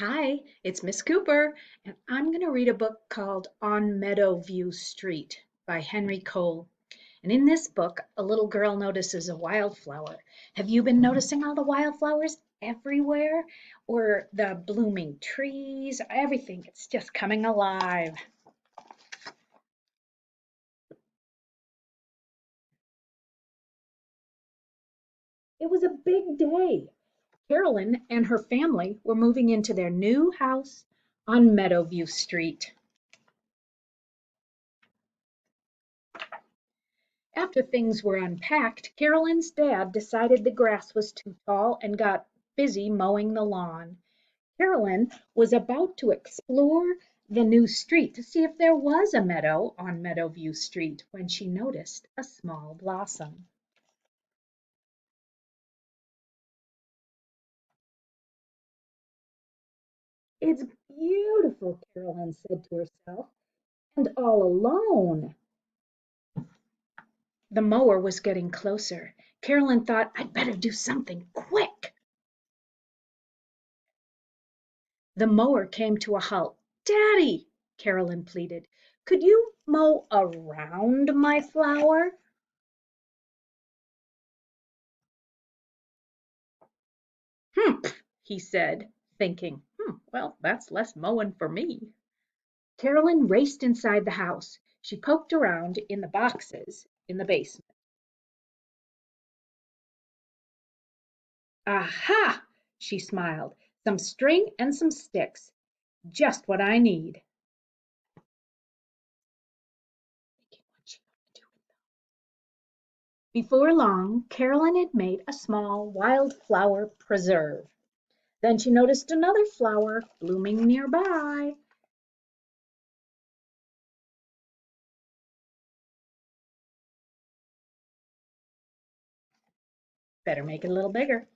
Hi, it's Miss Cooper, and I'm going to read a book called On Meadowview Street by Henry Cole. And in this book, a little girl notices a wildflower. Have you been noticing all the wildflowers everywhere? Or the blooming trees? Everything. It's just coming alive. It was a big day. Carolyn and her family were moving into their new house on Meadowview Street. After things were unpacked, Carolyn's dad decided the grass was too tall and got busy mowing the lawn. Carolyn was about to explore the new street to see if there was a meadow on Meadowview Street when she noticed a small blossom. It's beautiful, Carolyn said to herself, and all alone. The mower was getting closer. Carolyn thought, I'd better do something quick. The mower came to a halt. "Daddy," Carolyn pleaded, "could you mow around my flower?" "Humph," he said, thinking, well, that's less mowing for me. Carolyn raced inside the house. She poked around in the boxes in the basement. "Aha!" she smiled. "Some string and some sticks. Just what I need." Before long, Carolyn had made a small wildflower preserve. Then she noticed another flower blooming nearby. Better make it a little bigger.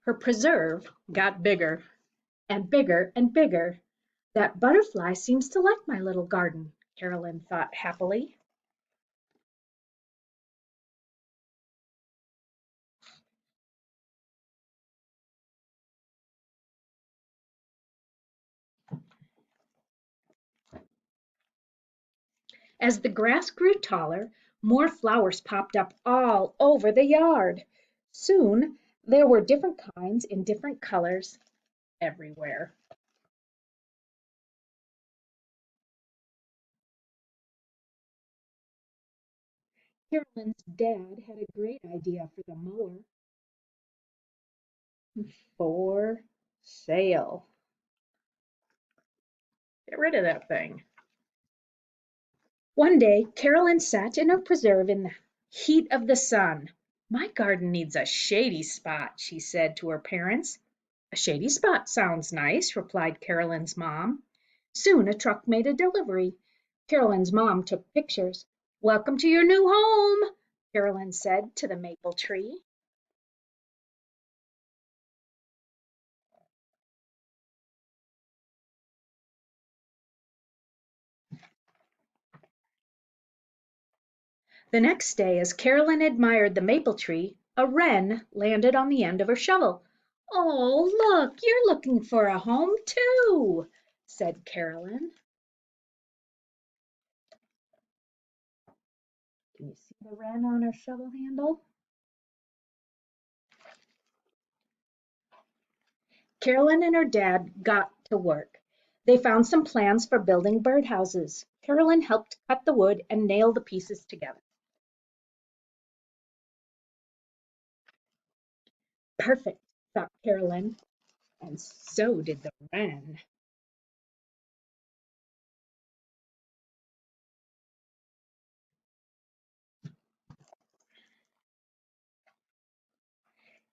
Her preserve got bigger and bigger and bigger. That butterfly seems to like my little garden, Carolyn thought happily. As the grass grew taller, more flowers popped up all over the yard. Soon there were different kinds in different colors everywhere. Carolyn's dad had a great idea for the mower. For sale. Get rid of that thing. One day Carolyn sat in her preserve in the heat of the sun. "My garden needs a shady spot," she said to her parents. "A shady spot sounds nice," replied Carolyn's mom. Soon a truck made a delivery. Carolyn's mom took pictures. "Welcome to your new home," Carolyn said to the maple tree. The next day, as Carolyn admired the maple tree, a wren landed on the end of her shovel. "Oh, look, you're looking for a home too," said Carolyn. Can you see the wren on her shovel handle? Carolyn and her dad got to work. They found some plans for building birdhouses. Carolyn helped cut the wood and nail the pieces together. Perfect, thought Carolyn, and so did the wren.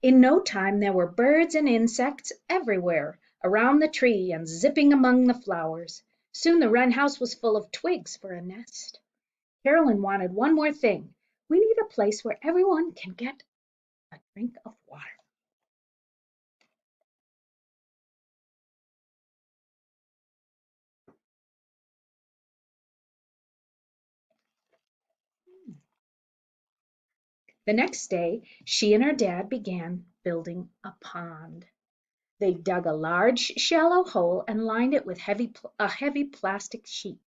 In no time there were birds and insects everywhere, around the tree and zipping among the flowers. Soon the wren house was full of twigs for a nest. Carolyn wanted one more thing. We need a place where everyone can get a drink of water. The next day, she and her dad began building a pond. They dug a large, shallow hole and lined it with a heavy plastic sheet.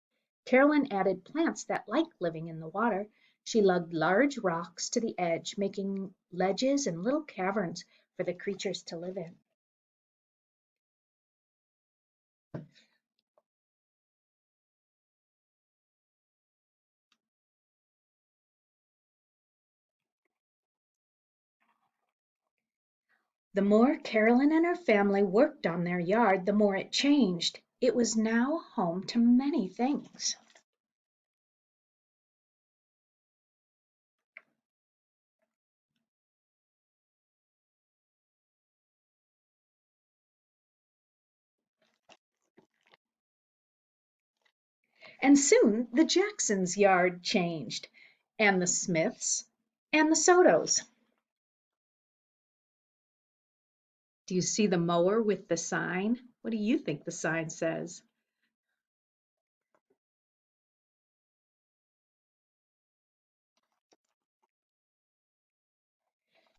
Carolyn added plants that liked living in the water. She lugged large rocks to the edge, making ledges and little caverns for the creatures to live in. The more Carolyn and her family worked on their yard, the more it changed. It was now home to many things. And soon the Jacksons' yard changed, and the Smiths, and the Sotos. Do you see the mower with the sign? What do you think the sign says?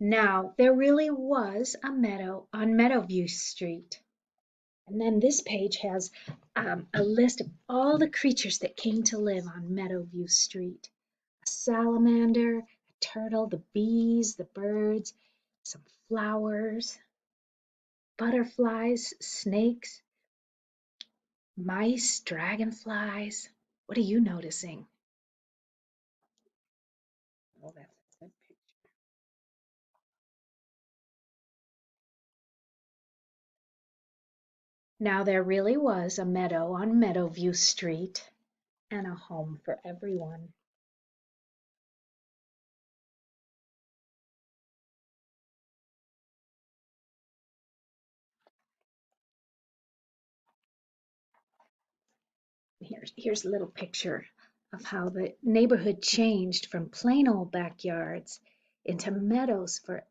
Now, there really was a meadow on Meadowview Street. And then this page has a list of all the creatures that came to live on Meadowview Street. A salamander, a turtle, the bees, the birds, some flowers, butterflies, snakes, mice, dragonflies. What are you noticing? Oh, that's a good picture. Now there really was a meadow on Meadowview Street and a home for everyone. Here's a little picture of how the neighborhood changed from plain old backyards into meadows for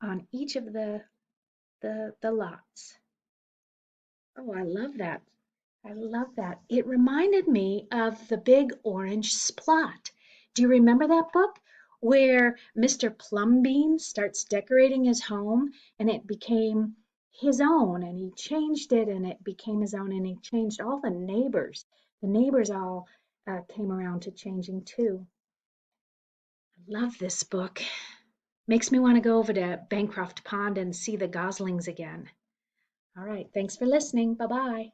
on each of the lots. Oh, I love that. I love that. It reminded me of The Big Orange Splot. Do you remember that book where Mr. Plumbean starts decorating his home and it became his own and he changed it and it became his own and he changed all the neighbors. The neighbors all came around to changing too. I love this book. Makes me want to go over to Bancroft Pond and see the goslings again. All right, thanks for listening. Bye bye.